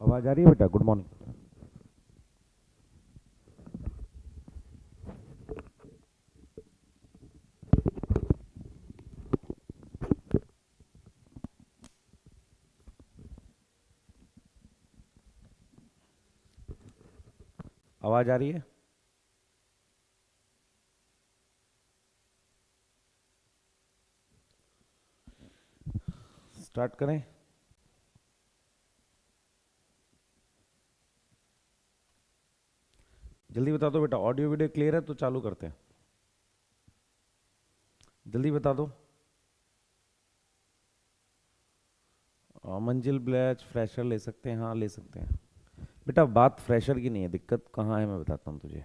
आवाज आ रही है बेटा? Good morning. आवाज आ रही है? स्टार्ट करें? जल्दी बता दो बेटा, ऑडियो वीडियो क्लियर है तो चालू करते हैं। जल्दी बता दो। मंजिल ब्लैच फ्रेशर ले सकते हैं? हाँ ले सकते हैं बेटा। बात फ्रेशर की नहीं है, दिक्कत कहाँ है मैं बताता हूँ तुझे।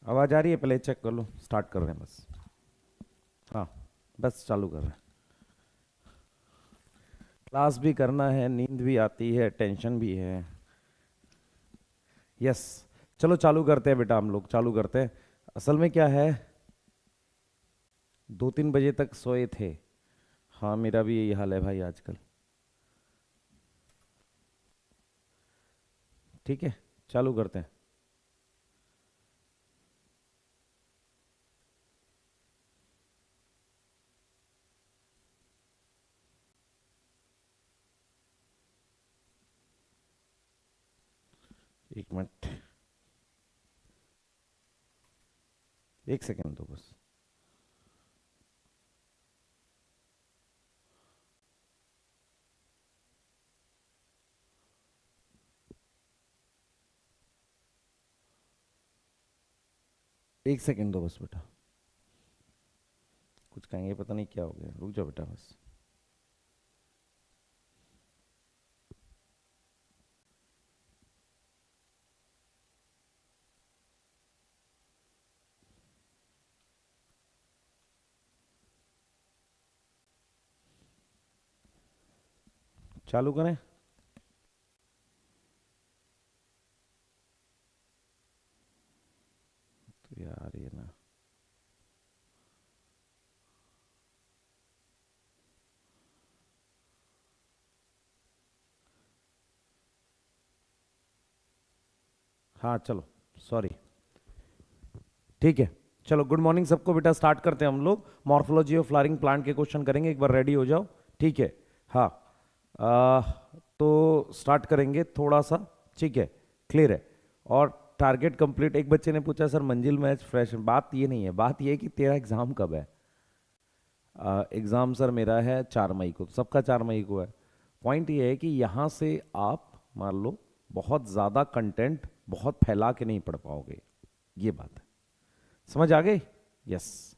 आवाज आ रही है? पहले चेक कर लो। स्टार्ट कर रहे हैं बस। हाँ बस चालू कर रहे हैं। क्लास भी करना है, नींद भी आती है, टेंशन भी है। यस, चलो चालू करते हैं बेटा। हम लोग चालू करते हैं। असल में क्या है, 2-3 बजे तक सोए थे। हाँ मेरा भी यही हाल है भाई आजकल। ठीक है चालू करते हैं। एक मिनट, एक सेकेंड दो बस। एक सेकेंड दो बस बेटा। कुछ कहेंगे पता नहीं क्या हो गया, रुक जाओ बेटा बस। चालू करें? तो यार ये ना, हाँ चलो सॉरी। ठीक है चलो, गुड मॉर्निंग सबको बेटा। स्टार्ट करते हैं हम लोग। मॉर्फोलॉजी ऑफ फ्लावरिंग प्लांट के क्वेश्चन करेंगे, एक बार रेडी हो जाओ। ठीक है हाँ। आ, तो स्टार्ट करेंगे थोड़ा सा। ठीक है क्लियर है। और टारगेट कंप्लीट। एक बच्चे ने पूछा सर मंजिल मैच फ्रेश, बात ये नहीं है, बात ये है कि तेरा एग्जाम कब है। एग्ज़ाम सर मेरा है 4 मई को, सबका 4 मई को है। पॉइंट ये है कि यहाँ से आप मान लो बहुत ज़्यादा कंटेंट बहुत फैला के नहीं पढ़ पाओगे, ये बात है। समझ आ गई? यस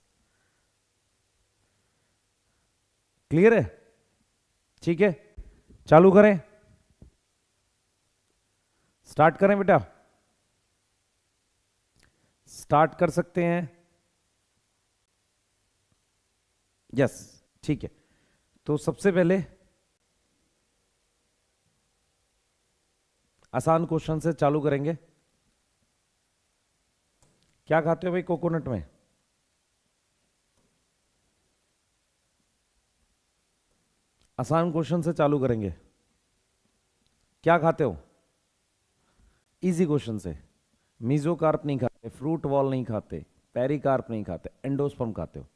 क्लियर है? ठीक है चालू करें? स्टार्ट करें बेटा? स्टार्ट कर सकते हैं? यस ठीक है। तो सबसे पहले आसान क्वेश्चन से चालू करेंगे। क्या खाते हो भाई कोकोनट में? आसान क्वेश्चन से चालू करेंगे। क्या खाते हो? इजी क्वेश्चन से। मीजोकार्प नहीं खाते, फ्रूट वॉल नहीं खाते, पेरिकार्प नहीं खाते, एंडोस्पर्म खाते हो।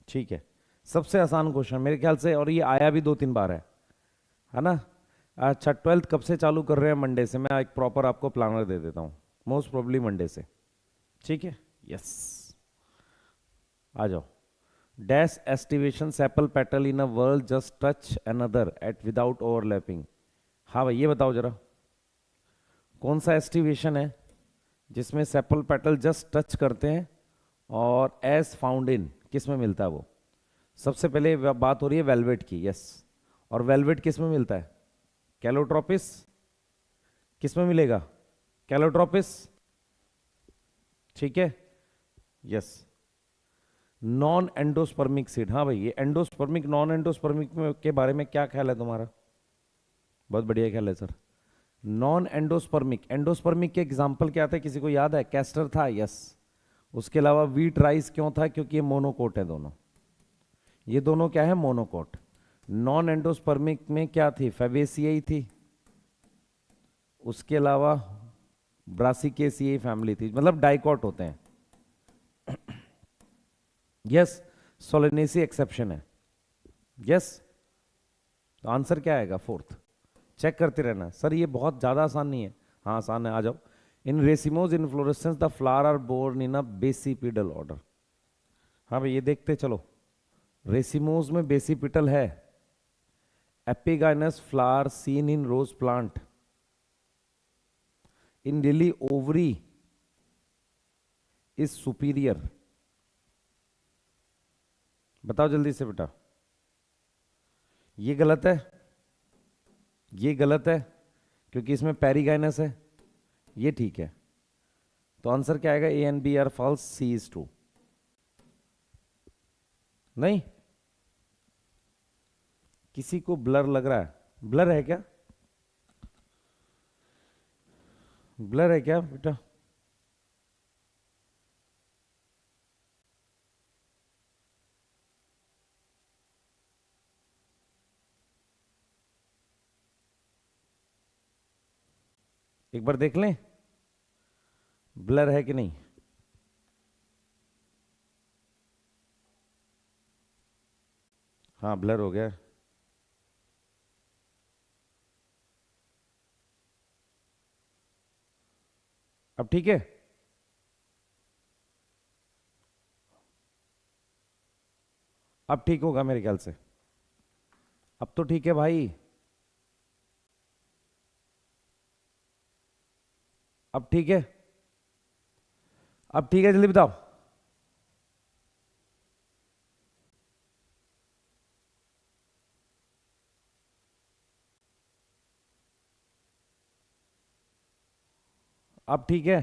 ठीक है, सबसे आसान क्वेश्चन मेरे ख्याल से, और ये आया भी 2-3 बार है ना। अच्छा 12th कब से चालू कर रहे हैं? मंडे से। मैं एक प्रॉपर आपको प्लानर दे देता हूँ, मोस्ट प्रोबेबली मंडे से। ठीक है यस आ जाओ। Dash aestivation sepal petal in a whorl just touch another at without overlapping. हाँ भाई ये बताओ जरा, कौन सा एस्टिवेशन है जिसमें सेपल पेटल जस्ट टच करते हैं और एज फाउंड इन किस में मिलता है वो? सबसे पहले बात हो रही है वेलवेट की, यस। और वेलवेट किस में मिलता है? कैलोट्रोपिस। किस में मिलेगा? कैलोट्रोपिस, ठीक है, यस। नॉन एंडोस्पर्मिक सीड, हाँ भाई, ये एंडोस्पर्मिक नॉन एंडोस्पर्मिक के बारे में क्या ख्याल है तुम्हारा? बहुत बढ़िया ख्याल है सर। नॉन एंडोस्पर्मिक, एंडोस्पर्मिक के एग्जाम्पल क्या थे, किसी को याद है? कैस्टर था, यस। उसके अलावा वीट राइस क्यों था? क्योंकि ये मोनोकोट है दोनों, ये दोनों क्या है? मोनोकोट। नॉन एंडोस्पर्मिक में क्या थी? फैबेसियाई थी, उसके अलावा ब्रासिकेसियाई फैमिली थी, मतलब डाइकॉट होते हैं, यस। सोलेनेसी एक्सेप्शन है, यस। तो आंसर क्या आएगा? फोर्थ। चेक करते रहना सर, ये बहुत ज्यादा आसान नहीं है। हाँ आसान है, आ जाओ। In racemose inflorescence the flower are borne in a basipetal order. हाँ भाई, ये देखते चलो। रेसिमोज में बेसिपिटल है। Epigynous flower seen in rose plant. In lily ovary is superior. बताओ जल्दी से बेटा। ये गलत है, ये गलत है, क्योंकि इसमें पेरिगाइनस है। ये ठीक है। तो आंसर क्या आएगा? A and B are false, C is true. नहीं, किसी को ब्लर लग रहा है? ब्लर है क्या? ब्लर है क्या बेटा? एक बार देख लें ब्लर है कि नहीं। हाँ ब्लर हो गया। अब ठीक है? अब ठीक होगा मेरे ख्याल से। अब तो ठीक है भाई। अब ठीक है, अब ठीक है, जल्दी बताओ। अब ठीक है?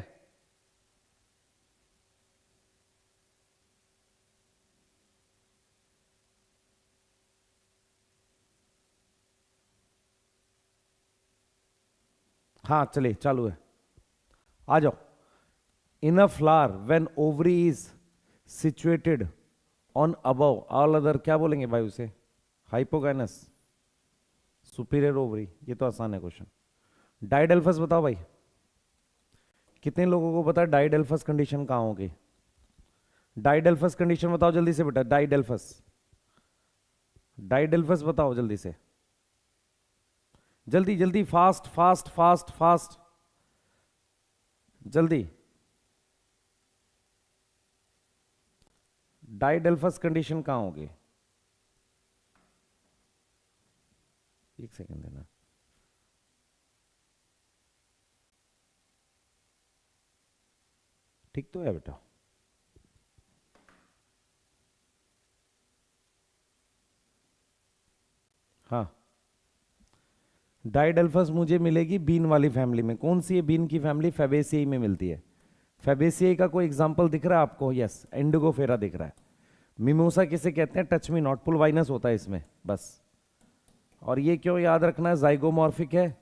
हाँ चलिए, चालू है, आ जाओ। In a flower when ovary is situated on above all other, क्या बोलेंगे भाई उसे? Hypogynous, superior ovary. ये तो आसान है क्वेश्चन। डाइडेल्फस बताओ भाई, कितने लोगों को पता है डाइडेल्फस कंडीशन कहां होगी? डाइडेल्फस कंडीशन बताओ जल्दी से बेटा। डाइडेल्फस, डाइडेल्फस बताओ जल्दी से, जल्दी जल्दी, फास्ट फास्ट फास्ट फास्ट, जल्दी। डाइडेल्फस कंडीशन कहां होगी? एक सेकंड देना। ठीक तो है बेटा? हाँ, डाइडेल्फस मुझे मिलेगी बीन वाली फैमिली में। कौन सी है बीन की फैमिली? फैबेसियाई में मिलती है। फैबेसियाई का कोई एग्जांपल दिख रहा है आपको? यस, इंडिगोफेरा दिख रहा है। मिमोसा किसे कहते हैं? टच मी नॉट, पुलवाइनस होता है इसमें, बस। और ये क्यों याद रखना है? जाइगोमॉर्फिक है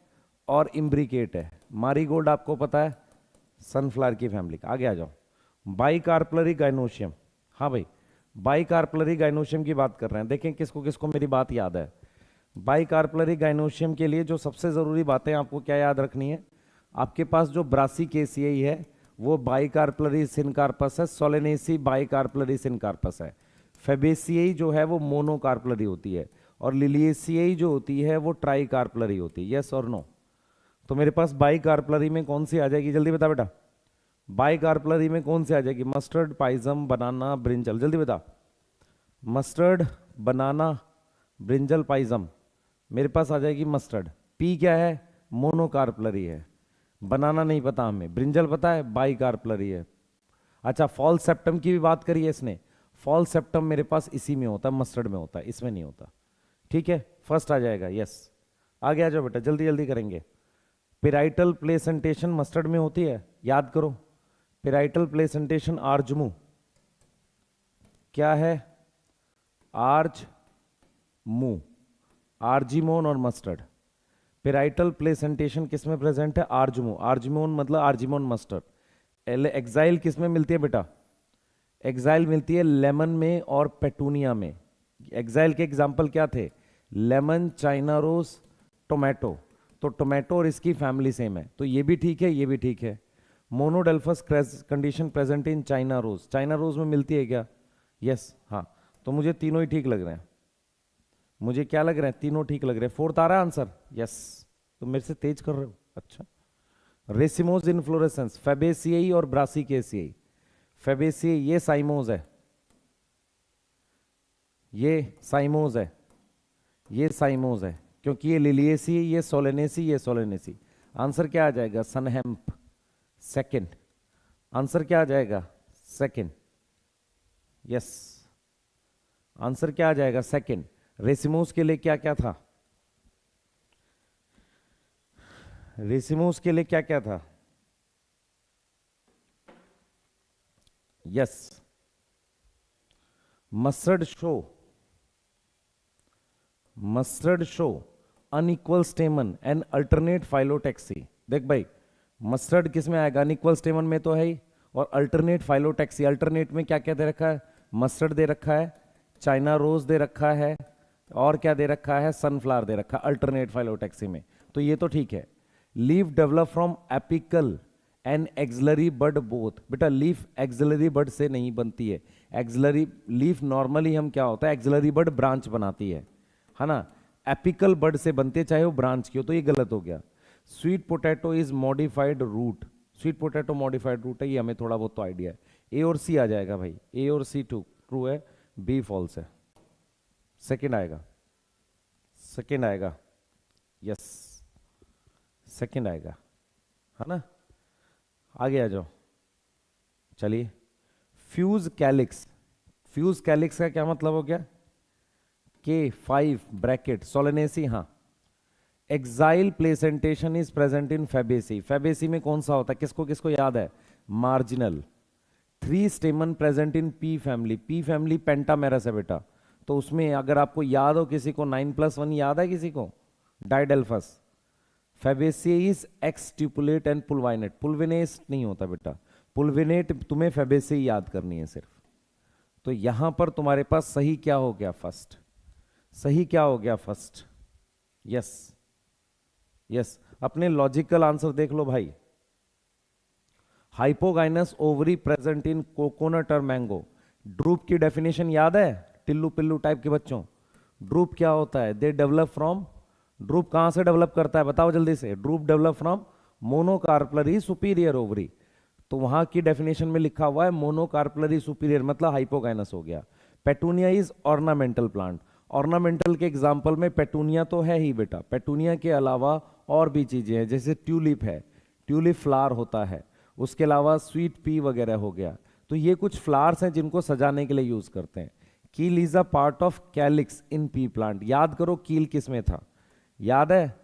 और इम्ब्रिकेट है। मारीगोल्ड आपको पता है सनफ्लावर की फैमिली का। आगे आ जाओ। बाइकार्पलरी गाइनोशियम, हाँ भाई, बाइकार्पलरी गाइनोशियम की बात कर रहे हैं। देखें किसको किसको मेरी बात याद है। बाइकार्पलरी गाइनोशियम के लिए जो सबसे ज़रूरी बातें आपको क्या याद रखनी है? आपके पास जो ब्रासिकेसियाई है वो बाइकार्पलरी सिनकार्पस है, सोलेनेसी बाइकार्पलरी सिनकार्पस है। फेबेसियाई जो है वो मोनोकार्पलरी होती है, और लिलिएसियाई जो होती है वो ट्राइकार्पलरी होती है। यस और नो? तो मेरे पास बाइकार्पलरी में कौन सी आ जाएगी? जल्दी बता बेटा। बाइकार्पलरी में कौन सी आ जाएगी? मस्टर्ड, पाइजम, बनाना, ब्रिंजल, जल्दी बता। मस्टर्ड, बनाना, ब्रिंजल, पाइजम। मेरे पास आ जाएगी मस्टर्ड। पी क्या है? मोनोकार्पलरी है। बनाना नहीं पता हमें, ब्रिंजल पता है, बाइकार्पलरी है। अच्छा, फॉल सेप्टम की भी बात करी है इसने। फॉल सेप्टम मेरे पास इसी में होता है, मस्टर्ड में होता है, इसमें नहीं होता। ठीक है, फर्स्ट आ जाएगा, यस। आगे आ जाओ बेटा, जल्दी जल्दी करेंगे। पेराइटल प्लेसेंटेशन मस्टर्ड में होती है, याद करो। पेराइटल प्लेसेंटेशन आर्जमू क्या है? आर्ज मू, आर्जिमोन और मस्टर्ड। पेराइटल प्लेसेंटेशन किस में प्रेजेंट है? आर्जमू, आर्जिमोन मतलब आर्जिमोन मस्टर्ड। एक्साइल किस में मिलती है बेटा? एक्साइल मिलती है लेमन में और पेटूनिया में। एक्साइल के एग्जाम्पल क्या थे? Lemon, China rose, tomato. तो टोमेटो और इसकी फैमिली सेम है, तो ये भी ठीक है, ये भी ठीक है। Monadelphous condition present in China rose, China rose में मिलती है क्या? यस, हाँ। तो मुझे तीनों ही ठीक लग रहे हैं। मुझे क्या लग रहा है? तीनों ठीक लग रहे हैं। फोर्थ आ रहा है आंसर? यस। तो मेरे से तेज कर रहे हो, अच्छा। रेसिमोज इन्फ्लोरेसेंस, फेबेसियाई और ब्रासिकेसियाई। फेबेसियाई ये साइमोज है, ये साइमोज है, ये साइमोज है, क्योंकि ये लिलिएसी, ये सोलेनेसी, ये सोलेनेसी। आंसर क्या आ जाएगा? Sunn hemp, second. आंसर क्या आ जाएगा? Second, yes. आंसर क्या आ जाएगा? सेकंड। रेसिमोस के लिए क्या क्या था? रेसिमोस के लिए क्या क्या था? Yes, mustard show, mustard show, unequal स्टेमन and alternate phyllotaxy. देख भाई, मस्टर्ड किस में आएगा? अनइक्वल स्टेमन में तो है ही, और अल्टरनेट फाइलोटैक्सी। अल्टरनेट में क्या क्या दे रखा है? मस्टर्ड दे रखा है, चाइना रोज दे रखा है, और क्या दे रखा है? सनफ्लावर दे रखा है अल्टरनेट फाइलोटैक्सी में। तो ये तो ठीक है। Leaf develop from apical and axillary bud both. बेटा लीफ एक्सिलरी बड से नहीं बनती है। एक्सिलरी लीफ नॉर्मली हम क्या होता है? एक्सिलरी बड ब्रांच बनाती है ना। एपिकल बड से बनते, चाहे वो ब्रांच की हो, तो ये गलत हो गया। Sweet potato is modified root, sweet potato modified root है, ये हमें थोड़ा बहुत तो आइडिया है। ए और सी आ जाएगा भाई, ए और सी ट्रू है, बी फॉल्स है। सेकंड आएगा, सेकंड आएगा, यस, सेकंड आएगा, है ना। आगे आ जाओ, चलिए। फ्यूज कैलिक्स, फ्यूज कैलिक्स का क्या मतलब हो गया? K5 ब्रैकेट सोलेनेसी, हाँ। Exile placentation is present in Fabaceae, Fabaceae में कौन सा होता है? किसको किसको याद है? Marginal. 3 स्टेमन present in P family, P family pentamerous है बेटा। तो उसमें अगर आपको याद हो, किसी को 9+1 याद है किसी को? डाइडेल्फस। फेबेसी इज एक्सट्यूपुलेट एंड पुलवाइनेट, पुलविनेस नहीं होता बेटा, पुलविनेट तुम्हें फेबेसी याद करनी है सिर्फ। तो यहां पर तुम्हारे पास सही क्या हो गया? फर्स्ट। सही क्या हो गया? First, yes, yes. अपने लॉजिकल आंसर देख लो भाई। Hypogynous ovary present in coconut और मैंगो। ड्रूप की डेफिनेशन याद है? टिल्लू पिल्लू टाइप के बच्चों, ड्रूप क्या होता है? दे डेवलप फ्रॉम, ड्रूप कहां से डेवलप करता है बताओ जल्दी से? Drupe develop from monocarpellary superior ovary. तो वहां की डेफिनेशन में लिखा हुआ है मोनोकार्पलरी सुपीरियर, मतलब हाइपोगाइनस हो गया। Petunia is ornamental plant, ornamental के एग्जाम्पल में पेटूनिया तो है ही बेटा। पेटूनिया के अलावा और भी चीजें हैं, जैसे ट्यूलिप है, ट्यूलिप फ्लावर होता है, उसके अलावा स्वीट पी वगैरह हो गया। तो ये कुछ फ्लावर्स हैं जिनको सजाने के लिए यूज करते हैं। कील is a part of calyx in P plant. याद करो कील किस में था? याद है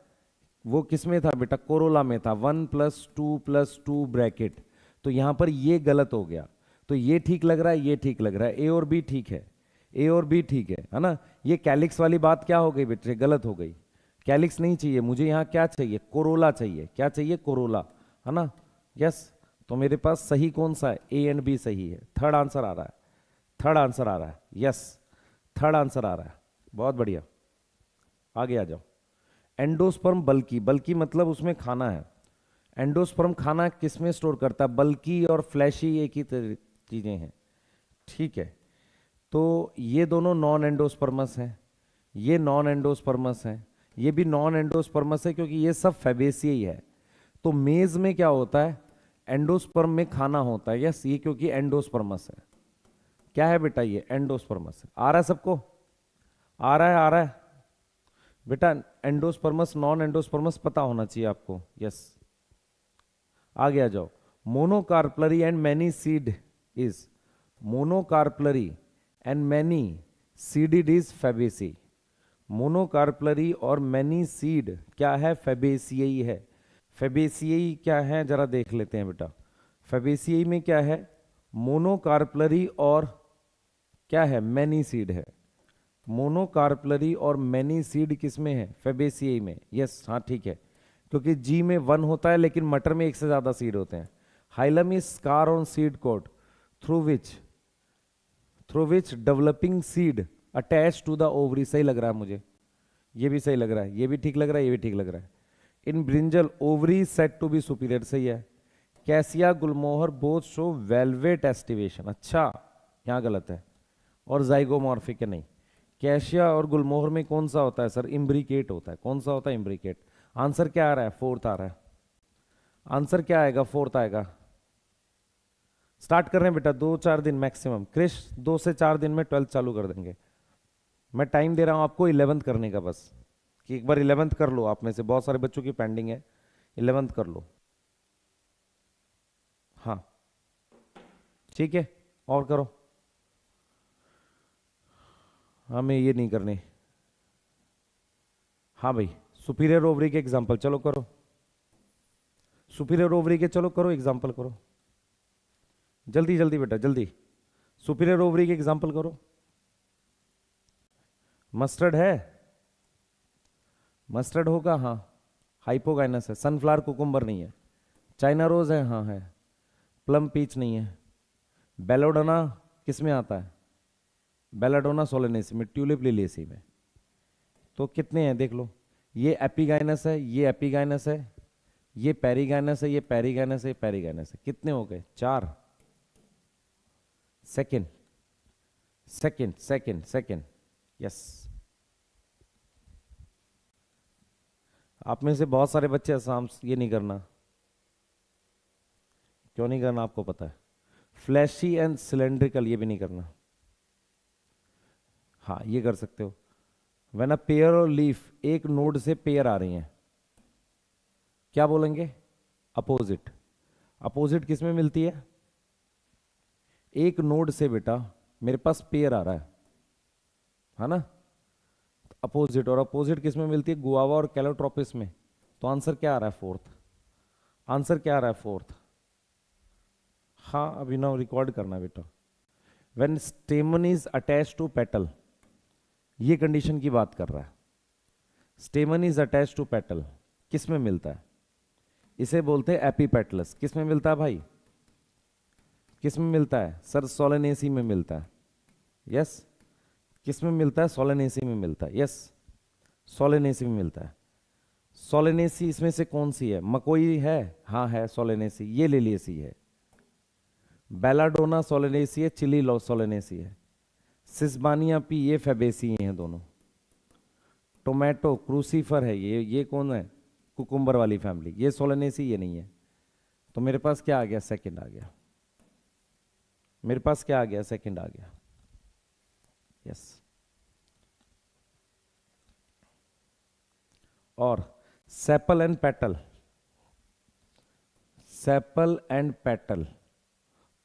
वो किस में था बेटा? कोरोला में था। 1+2+2 ब्रैकेट। तो यहां पर ये गलत हो गया। तो ये ठीक लग रहा है, ये ठीक लग रहा है, ए और बी ठीक है, ए और बी ठीक है ना। ये कैलिक्स वाली बात क्या हो गई बेटे? गलत हो गई। कैलिक्स नहीं चाहिए मुझे, यहां क्या चाहिए? कोरोला चाहिए। क्या चाहिए? कोरोला, है ना। यस। तो मेरे पास सही कौन सा है? ए एंड बी सही है। थर्ड आंसर आ रहा है, थर्ड आंसर आ रहा है, यस, थर्ड आंसर आ रहा है। बहुत बढ़िया, आगे आ जाओ। एंडोस्पर्म बल्की, बल्की मतलब उसमें खाना है। एंडोस्पर्म खाना किस में स्टोर करता है? बल्की और फ्लैशी एक ही चीजें हैं, ठीक है। तो ये दोनों नॉन एंडोस्पर्मस हैं, ये नॉन एंडोस्पर्मस हैं, ये भी नॉन एंडोस्पर्मस है, क्योंकि ये सब फैबेसिया ही है। तो मेज में क्या होता है? एंडोस्पर्म में खाना होता है, यस, ये क्योंकि एंडोस्पर्मस है। क्या है बेटा? ये एंडोस्पर्मस है। आ रहा है सबको? आ रहा है, आ रहा है बेटा। एंडोस्पर्मस नॉन एंडोस्पर्मस पता होना चाहिए आपको, यस। आगे आ जाओ। Monocarpellary and many seed is, monocarpellary and many seeded is Fabaceae. Monocarpellary और मैनी सीड क्या है? फेबेसियई है। फेबेसियई क्या है जरा देख लेते हैं बेटा। फेबेसियई में क्या है? मोनोकार्पलरी और क्या है? मैनी सीड है। मोनोकार्पलरी और मैनी सीड किस में है? फेबेसियई में। यस, हाँ ठीक है, क्योंकि जी में 1 होता है लेकिन मटर में एक से ज्यादा सीड होते हैं। Hilum is scar on seed coat through which developing seed attach to the ovary. सही लग रहा है मुझे, ये भी सही लग रहा है, ये भी ठीक लग रहा है, ये भी ठीक लग रहा है। In brinjal ovary said to be superior. सही है। Cassia gulmohar both show valvate aestivation. अच्छा, यहां गलत है। और जाइगोमॉर्फिक है, नहीं। कैशिया और गुलमोहर में कौन सा होता है सर? इम्ब्रिकेट होता है। कौन सा होता है? इम्ब्रिकेट। आंसर क्या आ रहा है? 4th आ रहा है। आंसर क्या आएगा? 4th आएगा। स्टार्ट कर रहे हैं बेटा, 2-4 दिन मैक्सिमम। क्रिश 2 से 4 दिन में 12th चालू कर देंगे। मैं टाइम दे रहा हूं आपको 11th करने का, बस कि एक बार 11th कर लो। आप में से बहुत सारे बच्चों की पेंडिंग है, 11th कर लो। हाँ ठीक है, और करो। हमें ये नहीं करनी। हाँ भाई, सुपीरियर ओवरी के एग्जाम्पल चलो करो। सुपीरियर ओवरी के चलो करो, एग्जाम्पल करो जल्दी जल्दी बेटा, जल्दी। सुपीरियर ओवरी के एग्जाम्पल करो। मस्टर्ड है? मस्टर्ड होगा, हाँ। हाइपोगाइनस है। सनफ्लावर कुकुम्बर नहीं है। चाइना रोज है, हाँ है। प्लम पीच नहीं है। बेलोडोना किस में आता है? बेलाडोना सोलेनेसी में, ट्यूलिप लिलियसी में। तो कितने हैं देख लो। ये एपिगाइनस है, ये एपिगाइनस है, ये पेरिगाइनस है, ये पेरिगाइनस है, ये पेरिगाइनस है। कितने हो गए? 4। Second second second second. Yes. आप में से बहुत सारे बच्चे आसाम ये नहीं करना। क्यों नहीं करना आपको पता है। फ्लैशी एंड सिलेंड्रिकल ये भी नहीं करना। हाँ ये कर सकते हो। वेन अ पेयर और लीफ, एक नोड से पेयर आ रही हैं, क्या बोलेंगे? अपोजिट। अपोजिट किस में मिलती है? एक नोड से बेटा मेरे पास पेयर आ रहा है ना? अपोजिट। और अपोजिट किस में मिलती है? गुआवा और कैलोट्रोपिस में। तो आंसर क्या आ रहा है? 4th। आंसर क्या आ रहा है? 4th। हाँ अभिनव रिकॉर्ड करना बेटा। When stamen is attach to petal, ये कंडीशन की बात कर रहा है। Stamen is attach to petal किस में मिलता है? इसे बोलते हैं एपीपेटलस। किस में मिलता है भाई? किस में मिलता है सर? सोलेनेसी में मिलता है। यस। किस में मिलता है? सोलेनेसी में मिलता है। यस, सोलेनेसी में मिलता है। सोलेनेसी इसमें से कौन सी है? मकोई है, हाँ है सोलेनेसी। ये लिलियसी है। बेलाडोना सोलेनेसी है, चिली सोलेनेसी है। सिस्बानिया पी ये फेबेसी हैं दोनों। टोमेटो क्रूसीफर है, ये कौन है? कुकुम्बर वाली फैमिली। ये सोलेनेसी, ये नहीं है। तो मेरे पास क्या आ गया? सेकंड आ गया। मेरे पास क्या आ गया? सेकंड आ गया। यस। और sepal and petal, sepal and petal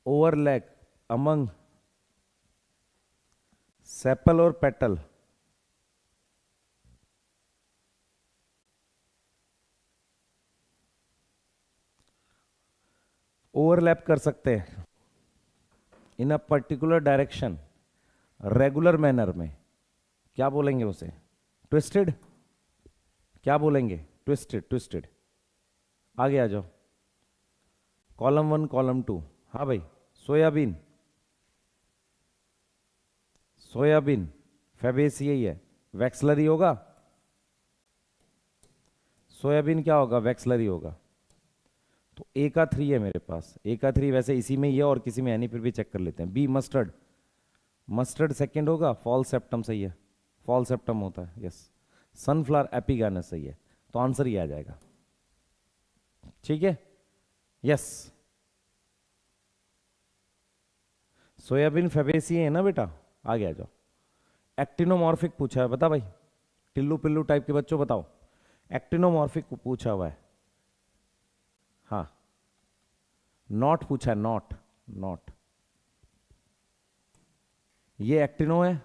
overlap among sepal और पेटल। ओवरलैप कर सकते हैं in a particular direction, regular manner में। क्या बोलेंगे उसे? ट्विस्टेड। क्या बोलेंगे? ट्विस्टेड। ट्विस्टेड। आगे आ जाओ। Column 1 column 2। हाँ भाई, सोयाबीन। सोयाबीन फेबेसियई है। वैक्सलरी होगा। सोयाबीन क्या होगा? वैक्सलरी होगा। तो ए का 3 है मेरे पास। ए का 3 वैसे इसी में ही है और किसी में है नहीं, फिर भी चेक कर लेते हैं। B mustard. मस्टर्ड सेकंड होगा। फॉल सेप्टम सही है। फॉल सेप्टम होता है। यस। सनफ्लावर एपिगानस सही है। तो आंसर ये आ जाएगा। ठीक है। यस। सोयाबीन फेबेसी है ना बेटा। आगे आ जाओ। एक्टिनोमॉर्फिक पूछा है, बता भाई। टिल्लू पिल्लू टाइप के बच्चों बताओ। एक्टिनोमॉर्फिक पूछा हुआ है। हाँ, नॉट पूछा है। नॉट। नॉट। ये एक्टिनो है,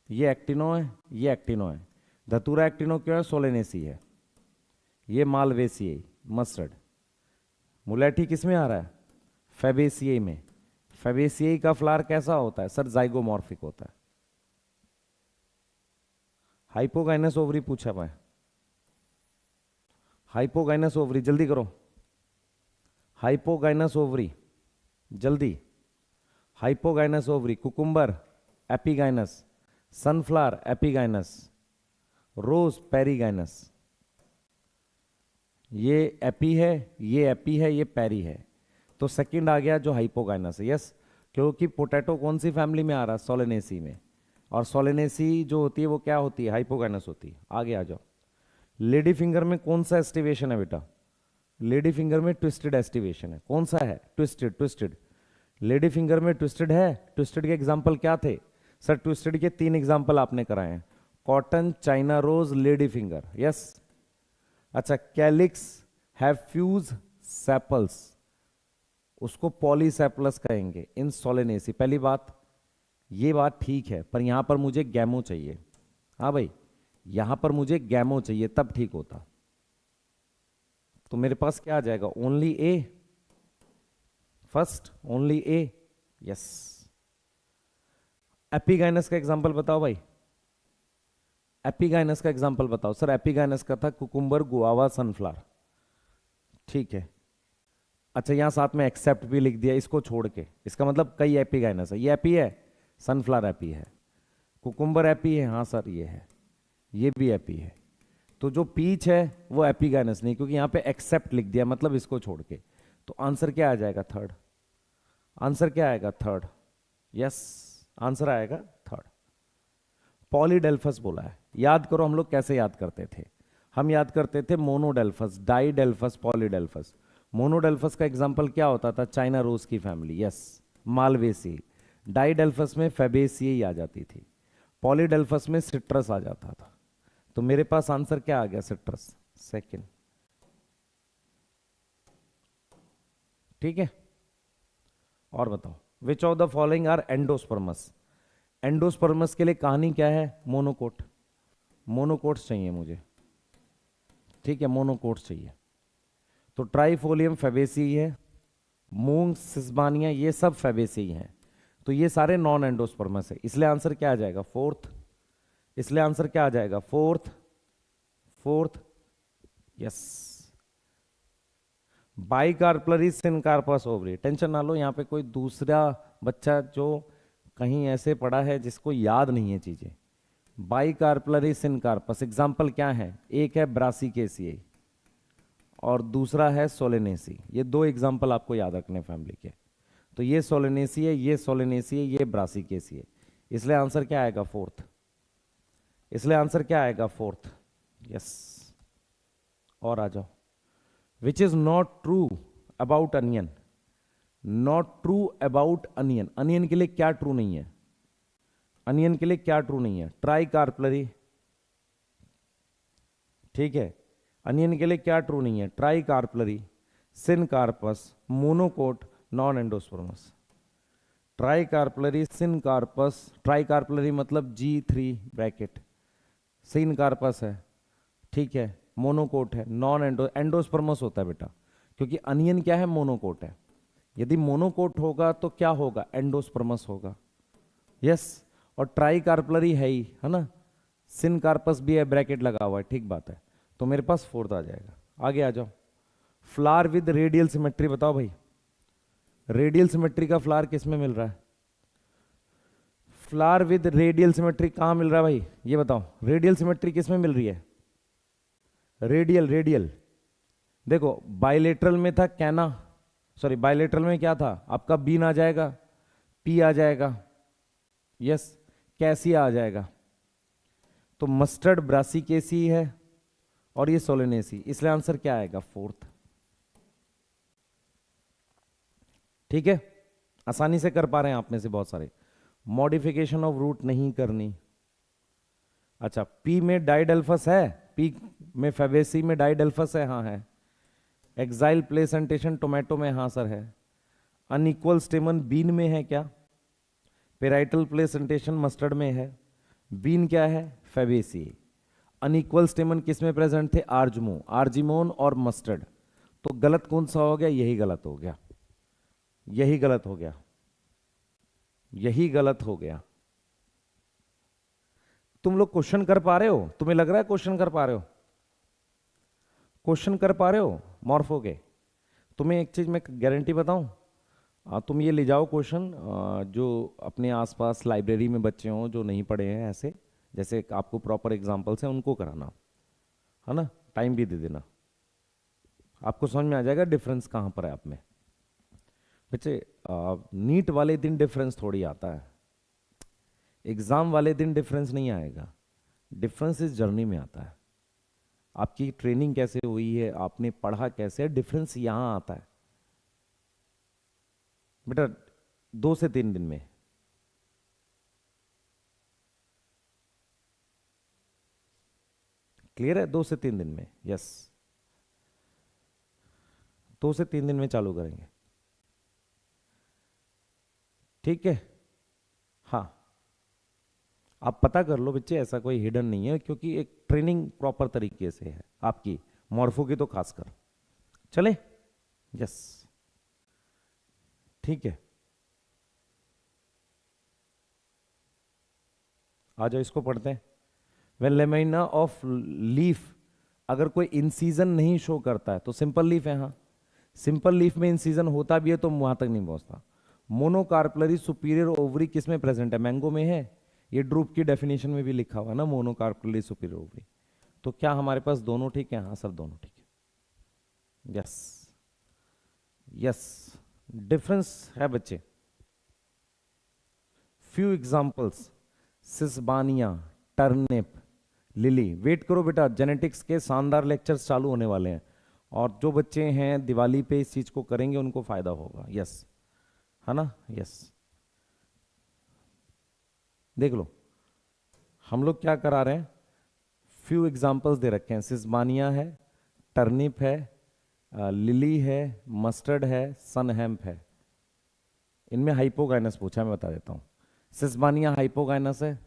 ये एक्टिनो है, ये एक्टिनो है। धतूरा एक्टिनो क्यों है? सोलेनेसी है। ये मालवेसियाई मस्टर्ड। मुलेठी किस में आ रहा है? फैबेसियाई में। फैबेसियाई का फ्लावर कैसा होता है सर? जाइगोमॉर्फिक होता है। हाइपोगाइनस ओवरी पूछा मैं, हाइपोगाइनस ओवरी जल्दी करो, हाइपोगाइनस ओवरी जल्दी। Hypogynous ovary, cucumber epigynous, sunflower epigynous, rose perigynous. ये एपी है, ये एपी है, ये पेरी है। तो सेकंड आ गया जो हाइपोगाइनस है। यस, क्योंकि पोटैटो कौन सी फैमिली में आ रहा है? सोलेनेसी में। और सोलेनेसी जो होती है वो क्या होती है? हाइपोगाइनस होती है। आगे आ जाओ। लेडी फिंगर में कौन सा एस्टिवेशन है बेटा? लेडी फिंगर में ट्विस्टेड एस्टिवेशन है। कौन सा है? ट्विस्टेड। ट्विस्टेड लेडी फिंगर में ट्विस्टेड है। ट्विस्टेड के एग्जाम्पल क्या थे सर? ट्विस्टेड के 3 एग्जाम्पल आपने कराए हैं, cotton, China rose, lady finger. Yes. अच्छा, कैलिक्स हैव फ्यूज सेपल्स, उसको पॉलीसेपलस कहेंगे इन सोलेनेसी। पहली बात, ये बात ठीक है, पर यहां पर मुझे गैमो चाहिए। हाँ भाई, यहां पर मुझे गैमो चाहिए तब ठीक होता। तो मेरे पास क्या आ जाएगा? ओनली ए फर्स्ट, ओनली ए। यस। एपिगाइनस का एग्जांपल बताओ भाई, एपिगाइनस का एग्जांपल बताओ सर। एपिगाइनस का था कुकुम्बर, गुआवा, सनफ्लावर। ठीक है। अच्छा, यहां साथ में एक्सेप्ट भी लिख दिया इसको छोड़ के, इसका मतलब कई एपिगाइनस है। ये एपी है, सनफ्लावर एपी है, कुकुम्बर एपी है, हाँ सर ये है, ये भी एपी है। तो जो पीच है वो एपिगाइनस नहीं, क्योंकि यहां पे एक्सेप्ट लिख दिया, मतलब इसको छोड़ के। तो आंसर क्या आ जाएगा? थर्ड। आंसर क्या आएगा? थर्ड। यस, आंसर आएगा थर्ड। पॉलीडेल्फस बोला है। याद करो हम लोग कैसे याद करते थे? हम याद करते थे मोनोडेल्फस, डाइडेल्फस, पॉलीडेल्फस। मोनोडेल्फस का एग्जांपल क्या होता था? चाइना रोज की फैमिली। Yes, Malvaceae. डाइडेल्फस में फैबेसियाई आ जाती थी, पॉलीडेल्फस में सिट्रस आ जाता था। तो मेरे पास आंसर क्या आ गया? Citrus, second. ठीक है, और बताओ। Which of the following are endospermous? Endospermous के लिए कहानी क्या है? मोनोकोट। मोनोकोट्स चाहिए मुझे, ठीक है, मोनोकोट्स चाहिए। तो ट्राइफोलियम फैबेसी है, मूंग, सिस्बानिया, ये सब फैबेसी हैं। तो ये सारे नॉन एंडोस्पर्मस है, इसलिए आंसर क्या आ जाएगा? फोर्थ। इसलिए आंसर क्या आ जाएगा? Fourth. Fourth, yes. Bicarpellary syncarpous ovary. Tension ना लो, यहाँ पे कोई दूसरा बच्चा जो कहीं ऐसे पढ़ा है जिसको याद नहीं है चीजें। बाइकार्पलरी सिनकार्पस एग्जाम्पल क्या है? एक है ब्रासिकेसियाई और दूसरा है सोलेनेसी। ये 2 एग्जाम्पल आपको याद रखने फैमिली के। तो ये सोलेनेसी है, ये सोलेनेसी है, ये ब्रासिकेसी है। इसलिए आंसर क्या आएगा? फोर्थ। इसलिए आंसर क्या आएगा? फोर्थ। यस। और आ जाओ। Which is not true about onion? Not true about onion. Onion के लिए क्या ट्रू नहीं है? अनियन के लिए क्या ट्रू नहीं है? Try carpellary. ठीक है, अनियन के लिए क्या ट्रू नहीं है? Try carpellary, syncarpous, monocot, non endosperms. Try carpellary, syncarpous, try carpellary मतलब G3 ब्रैकेट, सिनकार्पस है, ठीक है, मोनोकोट है, नॉन एंडोस्पर्मस होता है बेटा, क्योंकि अनियन क्या है? मोनोकोट है। यदि मोनोकोट होगा तो क्या होगा? एंडोस्पर्मस होगा। यस। और ट्राई कार्पलरी है ही, है ना, सिनकार्पस भी है, ब्रैकेट लगा हुआ है, ठीक बात है। तो मेरे पास फोर्थ आ जाएगा। आगे आ जाओ। फ्लावर विद रेडियल सिमेट्री बताओ भाई। रेडियल सिमेट्री का फ्लावर किस में मिल रहा है? फ्लावर विद रेडियल सिमेट्री कहां मिल रहा है भाई? ये बताओ, रेडियल सिमेट्री किस में मिल रही है? Radial, radial. देखो, बाइलेटरल में था कैना, सॉरी बाइलेटरल में क्या था आपका? बीन आ जाएगा, पी आ जाएगा, यस, कैसिया आ जाएगा। तो मस्टर्ड ब्रासिकेसी है और ये सोलेनेसी, इसलिए आंसर क्या आएगा? फोर्थ। ठीक है, आसानी से कर पा रहे हैं आप में से बहुत सारे। मॉडिफिकेशन ऑफ रूट नहीं करनी। अच्छा, पी में डाइडेल्फस है, पी में फैबेसी में डाइडेल्फस है, हाँ है। एक्साइल प्लेसेंटेशन टोमेटो में, हाँ सर है। अनइक्वल स्टेमन बीन में है क्या? पेराइटल प्लेसेंटेशन मस्टर्ड में है। बीन क्या है? फेबेसी। अनइक्वल स्टेमन किस में प्रेजेंट थे? आर्जिमोन और मस्टर्ड। तो गलत कौन सा हो गया? यही गलत हो गया, यही गलत हो गया, यही गलत हो गया। तुम लोग क्वेश्चन कर पा रहे हो? तुम्हें लग रहा है क्वेश्चन कर पा रहे हो? क्वेश्चन कर पा रहे हो मॉर्फो के? तुम्हें एक चीज मैं गारंटी बताऊं, तुम ये ले जाओ क्वेश्चन, जो अपने आसपास लाइब्रेरी में बच्चे हों जो नहीं पढ़े हैं, ऐसे जैसे आपको प्रॉपर एग्जांपल्स हैं उनको कराना, है ना? टाइम भी दे देना, आपको समझ में आ जाएगा डिफरेंस कहाँ पर है आप में। बच्चे नीट वाले दिन डिफरेंस थोड़ी आता है, एग्जाम वाले दिन डिफरेंस नहीं आएगा, डिफरेंस इस जर्नी में आता है। आपकी ट्रेनिंग कैसे हुई है, आपने पढ़ा कैसे है, डिफरेंस यहां आता है बेटा। 2 से 3 दिन में क्लियर है? 2 से 3 दिन में, यस, 2 से 3 दिन में चालू करेंगे, ठीक है? हाँ, आप पता कर लो बच्चे, ऐसा कोई हिडन नहीं है, क्योंकि एक ट्रेनिंग प्रॉपर तरीके से है आपकी, मॉर्फो की तो खासकर। चले? यस, ठीक है, आ जाओ इसको पढ़ते हैं। वेन लेमिना ऑफ लीफ, अगर कोई इन सीजन नहीं शो करता है तो सिंपल लीफ है। हाँ, सिंपल लीफ में इन सीजन होता भी है तो वहां तक नहीं पहुंचता। मोनोकार्पलरी सुपीरियर ओवरी किस में प्रेजेंट है? मैंगो में है। ये ड्रूप की डेफिनेशन में भी लिखा हुआ है ना, मोनोकार्पलरी सुपीरियर ओवरी। तो क्या हमारे पास दोनों ठीक है? हाँ सर, दोनों ठीक है, यस यस। डिफरेंस है बच्चे। Few examples, sesbania, turnip, lily. Wait करो बेटा, जेनेटिक्स के शानदार लेक्चर्स चालू होने वाले हैं, और जो बच्चे हैं दिवाली पे इस चीज को करेंगे उनको फायदा होगा, यस, है ना? यस, देख लो हम लोग क्या करा रहे हैं, फ्यू एग्जांपल्स दे रखे हैं। सिसबानिया है, टर्निप है, लिली है, मस्टर्ड है, सनहैम्प है। इनमें हाइपोगाइनस पूछा, मैं बता देता हूँ। सिसबानिया हाइपोगाइनस है,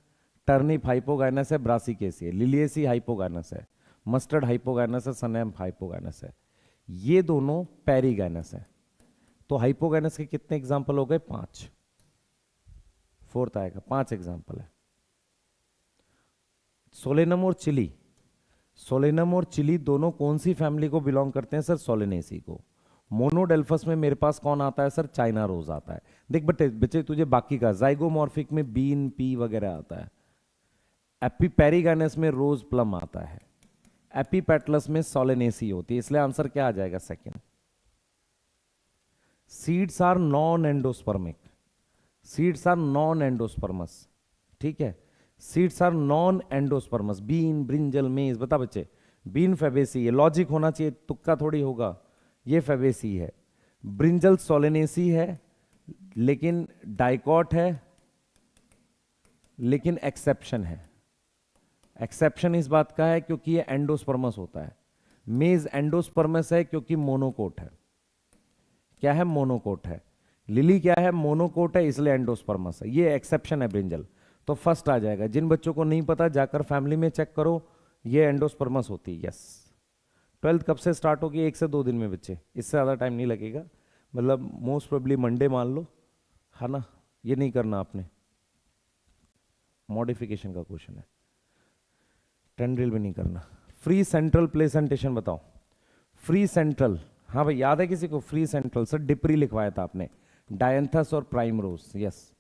टर्निप हाइपोगाइनस है, ब्रासिकेसी है, लिलिएसी हाइपोगाइनस है, मस्टर्ड हाइपोगाइनस है, सनहैम्प हाइपोगाइनस है। ये दोनों पेरीगाइनस है। तो हाइपोगाइनस के कितने एग्जाम्पल हो गए? 5। फोर्थ आएगा, 5 एग्जाम्पल है। सोलेनम और चिली, सोलेनम और चिली दोनों कौन सी फैमिली को बिलोंग करते हैं? सर सोलेनेसी को। मोनोडेल्फस में मेरे पास कौन आता है? सर चाइना रोज आता है। देख बटे बच्चे, तुझे बाकी का जाइगोमॉर्फिक में बीन, पी वगैरह आता है। एपीपेरिगाइनस में रोज प्लम आता है। एपीपेटलस में सोलेनेसी होती है, इसलिए आंसर क्या आ जाएगा? Second. Seeds are non endospermic, seeds are non endospermous, ठीक है? Seeds are non endospermous. Bean, brinjal, maize, बता बच्चे, बीन फेबेसी है, लॉजिक होना चाहिए, तुक्का थोड़ी होगा। ये फेबेसी है, ब्रिंजल सोलेनेसी है, लेकिन डाइकॉट है, लेकिन एक्सेप्शन है। एक्सेप्शन इस बात का है क्योंकि ये एंडोस्पर्मस होता है। मेज एंडोस्पर्मस है क्योंकि मोनोकोट है। क्या है? मोनोकोट है। लिली क्या है? मोनोकोट है, इसलिए एंडोस्पर्मस है। ये एक्सेप्शन है ब्रिंजल। तो फर्स्ट आ जाएगा। जिन बच्चों को नहीं पता जाकर फैमिली में चेक करो, ये एंडोस्पर्मस होती है, यस। 12th कब से स्टार्ट होगी? 1 से 2 दिन में बच्चे, इससे ज़्यादा टाइम नहीं लगेगा। मतलब मोस्ट प्रोबेबली मंडे मान लो, है ना? ये नहीं करना आपने, मॉडिफिकेशन का क्वेश्चन है, टेंड्रिल भी नहीं करना। फ्री सेंट्रल प्लेसेंटेशन बताओ। फ्री सेंट्रल, हाँ भाई याद है किसी को? फ्री सेंट्रल सर डिप्री लिखवाया था आपने। डायंथस और प्राइमरोज, यस,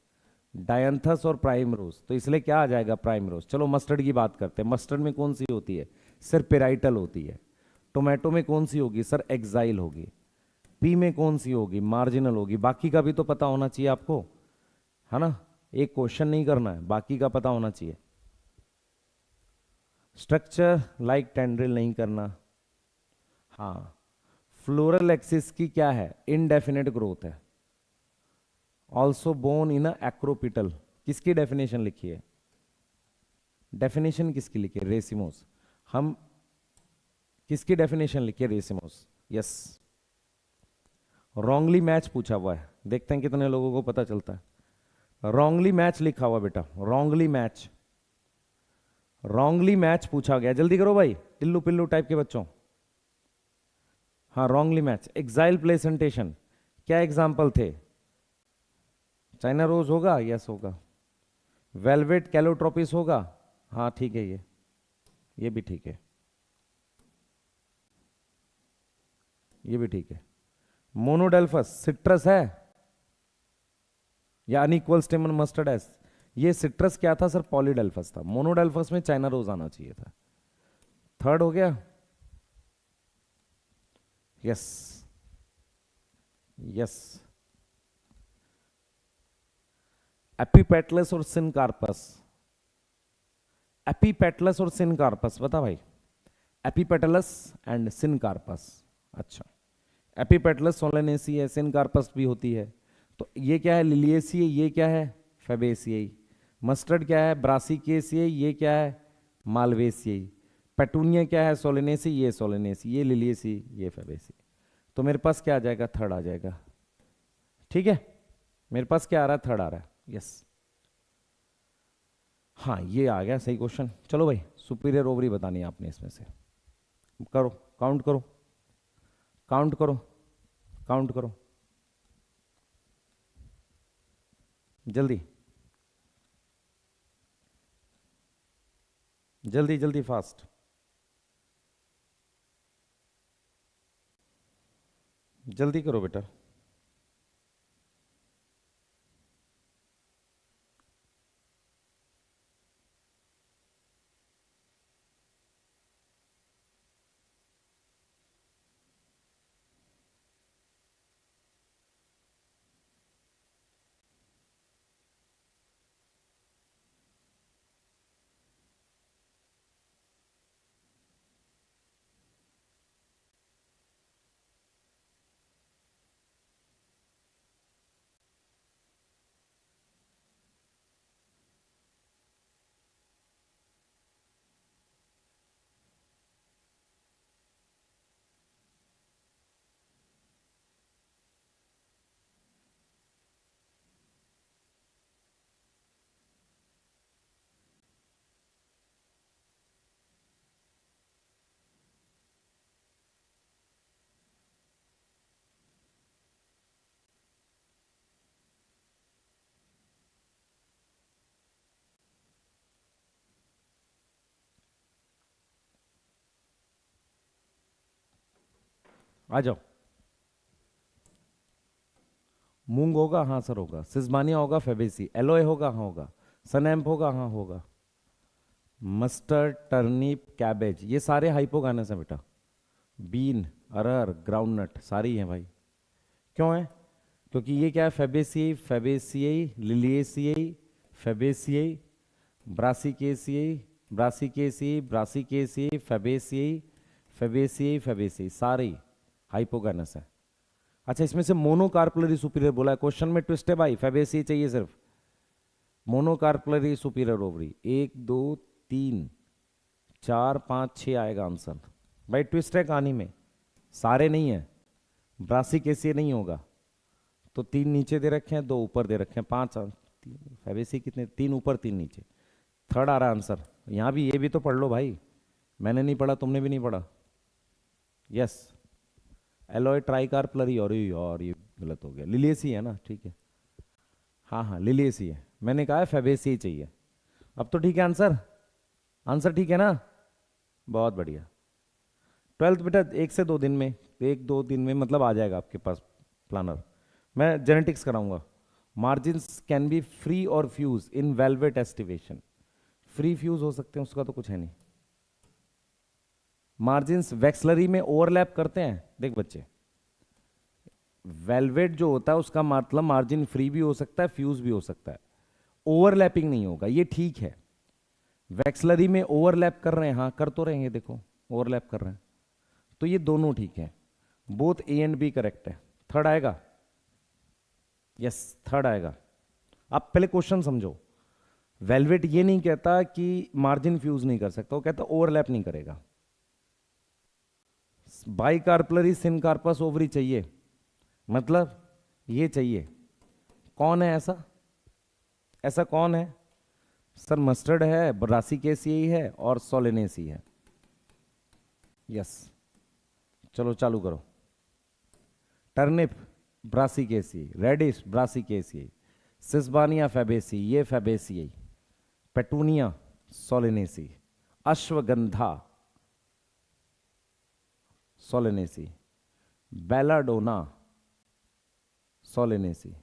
डायंथस और प्राइमरोज। तो इसलिए क्या आ जाएगा? प्राइमरोज। चलो मस्टर्ड की बात करते हैं। मस्टर्ड में कौन सी होती है? सर पेराइटल होती है। टोमेटो में कौन सी होगी? सर एक्साइल होगी। पी में कौन सी होगी? मार्जिनल होगी। बाकी का भी तो पता होना चाहिए आपको, है ना? एक क्वेश्चन नहीं करना है, बाकी का पता होना चाहिए। स्ट्रक्चर लाइक टेंड्रिल नहीं करना। हाँ, फ्लोरल एक्सिस की क्या है? इनडेफिनेट ग्रोथ है। ऑल्सो बोन इन एक्रोपिटल, किसकी डेफिनेशन लिखी है? डेफिनेशन किसकी लिखी है? रेसिमोस। हम किसकी डेफिनेशन लिखी है? Racemose, yes. रॉन्गली मैच पूछा हुआ है, देखते हैं कितने लोगों को पता चलता है। रॉन्गली मैच लिखा हुआ बेटा, रॉन्गली मैच, रॉन्गली मैच पूछा गया। जल्दी करो भाई, टिल्लू पिल्लू टाइप के बच्चों। हाँ, रॉन्गली मैच। एक्साइल प्लेसेंटेशन, क्या एग्जाम्पल थे? चाइना रोज होगा, यस होगा। वेलवेट कैलोट्रोपिस होगा, हाँ ठीक है, ये भी ठीक है, ये भी ठीक है। मोनोडेल्फस सिट्रस है या अनइक्वल स्टेमन मस्टर्ड एस? ये सिट्रस क्या था सर? पॉलीडेल्फस था। मोनोडेल्फस में चाइना रोज आना चाहिए था। थर्ड हो गया, यस यस। एपीपेटलस और सिनकार्पस, एपीपेटलस और सिनकार्पस बता भाई। एपीपेटलस एंड सिनकार्पस, अच्छा। एपीपेटलस सोलेनेसी है, सिनकार्पस भी होती है। तो ये क्या है? लिलिएसी, ये क्या है? फेबेसियाई। मस्टर्ड क्या है? ब्रासिकेसियाई, ये क्या है? मालवेसियाई। पेटूनिया क्या है? सोलेनेसी, ये सोलेनेसी, ये लिलिएसी, ये फेबेसी। तो मेरे पास क्या आ जाएगा? थर्ड आ जाएगा। ठीक है, मेरे पास क्या आ रहा है? थर्ड आ रहा है, यस। हाँ, ये आ गया सही क्वेश्चन। चलो भाई, सुपीरियर ओवरी बतानी है आपने इसमें से। करो, काउंट करो, काउंट करो, काउंट करो जल्दी जल्दी जल्दी, फास्ट। जल्दी करो बेटा। आ जाओ। मूंग होगा, हाँ सर होगा। सिजमानिया होगा, फेबेसी। एलोए होगा, हाँ होगा। सनैम्प होगा, हाँ होगा। मस्टर्ड, टर्निप, कैबेज, ये सारे हाइपोगानस हैं बेटा। बीन, अरहर, ग्राउंडनट, सारी हैं भाई। क्यों है? क्योंकि ये क्या है? फेबेसियाई, फेबेसियाई, लिलिएसियाई, फेबेसियाई, ब्रासिकेसियाई, ब्रासिकेसियाई, ब्रासिकेसियाई, फेबेसियाई, फेबेसियाई, फेबेसियाई, सारे हाइपोगानस है। अच्छा, इसमें से मोनोकार्पलरी सुपीरियर बोला है, क्वेश्चन में ट्विस्ट है भाई। फेबेसियाई चाहिए सिर्फ। मोनोकार्पलरी सुपीरियर ओवरी, 1 2 3 4 5 6 आएगा आंसर भाई। ट्विस्ट है कहानी में, सारे नहीं है। ब्रासिकेसियाई नहीं होगा। तो 3 नीचे दे रखे हैं, 2 ऊपर दे रखे हैं, 5। फेबेसी कितने? 3 ऊपर 3 नीचे। थर्ड आ रहा है आंसर। यहां भी, ये भी तो पढ़ लो भाई। मैंने नहीं पढ़ा, तुमने भी नहीं पढ़ा। Yes, alloy ट्राइकार्पलरी। और ये गलत हो गया। लिलिएसी है ना? ठीक है, हाँ हाँ लिलिएसी है। मैंने कहा है फेबेसी चाहिए। अब तो ठीक है आंसर, आंसर ठीक है ना? बहुत बढ़िया। 12th बेटा 1 से 2 दिन में, 1 2 दिन में मतलब आ जाएगा आपके पास प्लानर। मैं जेनेटिक्स कराऊंगा। मार्जिन्स कैन बी फ्री और फ्यूज इन वेलवेट एस्टिवेशन। फ्री फ्यूज हो सकते हैं, उसका तो कुछ है नहीं। मार्जिन्स वैक्सलरी में ओवरलैप करते हैं। देख बच्चे, वेलवेट जो होता है उसका मतलब मार्जिन फ्री भी हो सकता है, फ्यूज भी हो सकता है। ओवरलैपिंग नहीं होगा, ये ठीक है। वैक्सलरी में ओवरलैप कर रहे हैं, हाँ कर तो रहे हैं, देखो ओवरलैप कर रहे हैं। तो ये दोनों ठीक है। Both A and B correct है। थर्ड आएगा, यस थर्ड आएगा। आप पहले क्वेश्चन समझो। वेलवेट ये नहीं कहता कि मार्जिन फ्यूज नहीं कर सकता, वो कहता ओवरलैप नहीं करेगा। बाइकार्पलरी सिनकार्पस ओवरी चाहिए, मतलब ये चाहिए। कौन है ऐसा? ऐसा कौन है सर? मस्टर्ड है, ब्रासिकेसियाई है और सोलेनेसी है। यस, चलो चालू करो। Turnip brassicaceae, radish brassicaceae, sesbania fabaceae ये fabaceae, petunia solanaceae, ashwagandha solanaceae, belladonna solanaceae,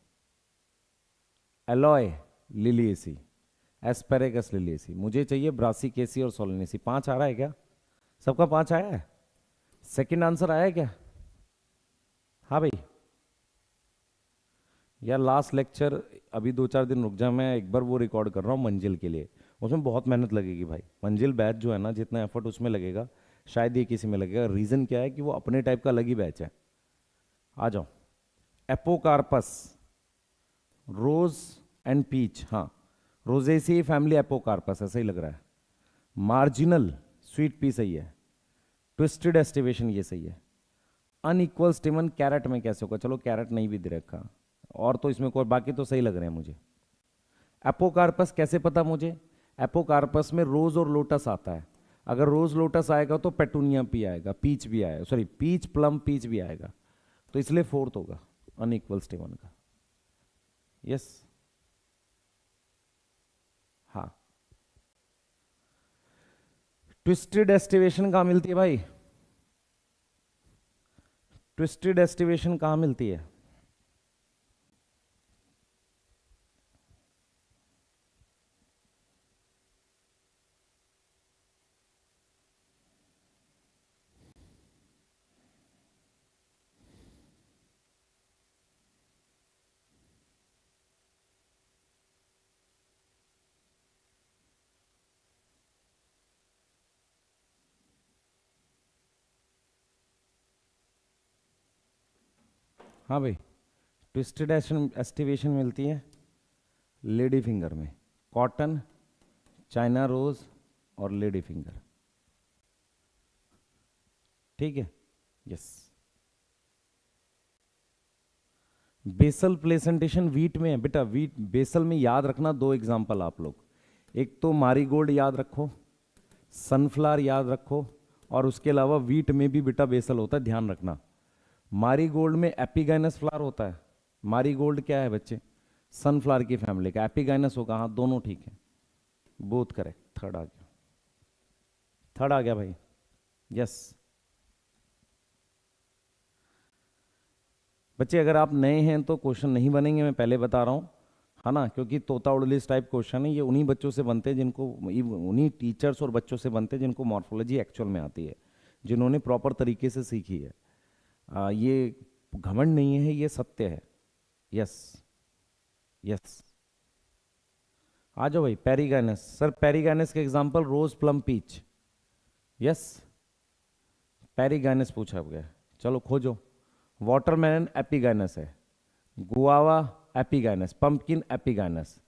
aloe liliaceae, asparagus liliaceae. मुझे चाहिए ब्रासिकेसी और सोलेनेसी। 5 आ रहा है क्या? सबका 5 आया है? सेकंड आंसर आया है क्या? हाँ भाई। यार लास्ट लेक्चर अभी 2-4 दिन रुक जा, मैं एक बार वो रिकॉर्ड कर रहा हूँ मंजिल के लिए। उसमें बहुत मेहनत लगेगी भाई। मंजिल बैच जो है ना, जितना एफर्ट उसमें लगेगा शायद ये किसी में लगेगा। रीज़न क्या है कि वो अपने टाइप का अलग ही बैच है। आ जाओ। एपोकार्पस, रोज एंड पीच, हाँ रोजेसी फैमिली एपोकार्पस, ऐसा ही लग रहा है। मार्जिनल स्वीट पी सही है। ट्विस्टेड एस्टिवेशन ये सही है। अनइक्वल स्टिमन कैरेट में कैसे होगा? चलो कैरेट नहीं भी दे रखा, और तो इसमें कोई, बाकी तो सही लग रहे हैं मुझे। एपोकार्पस कैसे पता मुझे? एपोकार्पस में रोज और लोटस आता है। अगर रोज लोटस आएगा तो पेटूनिया पी आएगा, पीच भी आएगा, सॉरी पीच प्लम पीच भी आएगा, तो इसलिए 4th होगा अनइक्वल स्टिमन का। यस, हाँ। ट्विस्टेड एस्टिवेशन कहाँ मिलती है भाई? ट्विस्टेड एस्टिवेशन कहाँ मिलती है? हाँ भाई, ट्विस्टेड एस्टिवेशन मिलती है लेडी फिंगर में। कॉटन, चाइना रोज और लेडी फिंगर। ठीक है। यस। बेसल प्लेसेंटेशन वीट में है बेटा। वीट बेसल में याद रखना 2 एग्जांपल आप लोग। एक तो मारीगोल्ड याद रखो, सनफ्लावर याद रखो, और उसके अलावा वीट में भी बेटा बेसल होता है, ध्यान रखना। मारीगोल्ड में एपिगाइनस फ्लावर होता है। मारीगोल्ड क्या है बच्चे? सनफ्लावर की फैमिली का। एपिगाइनस होगा, हाँ दोनों ठीक है, बोथ करेक्ट। थर्ड आ गया, थर्ड आ गया भाई। यस बच्चे, अगर आप नए हैं तो क्वेश्चन नहीं बनेंगे, मैं पहले बता रहा हूँ, है ना, क्योंकि तोता उड़लिस टाइप क्वेश्चन है ये। उन्हीं बच्चों से बनते हैं जिनको, उन्हीं टीचर्स और बच्चों से बनते हैं जिनको मॉर्फोलॉजी एक्चुअल में आती है, जिन्होंने प्रॉपर तरीके से सीखी है। ये घमंड नहीं है, ये सत्य है। Yes yes. आ जाओ भाई। पेरिगाइनस, सर पेरिगाइनस के example rose plum peach. Yes, perigynous पूछा गया। चलो खोजो। वाटरमेलन एपिगाइनस है, गुआवा एपिगाइनस, पंपकिन एपिगाइनस,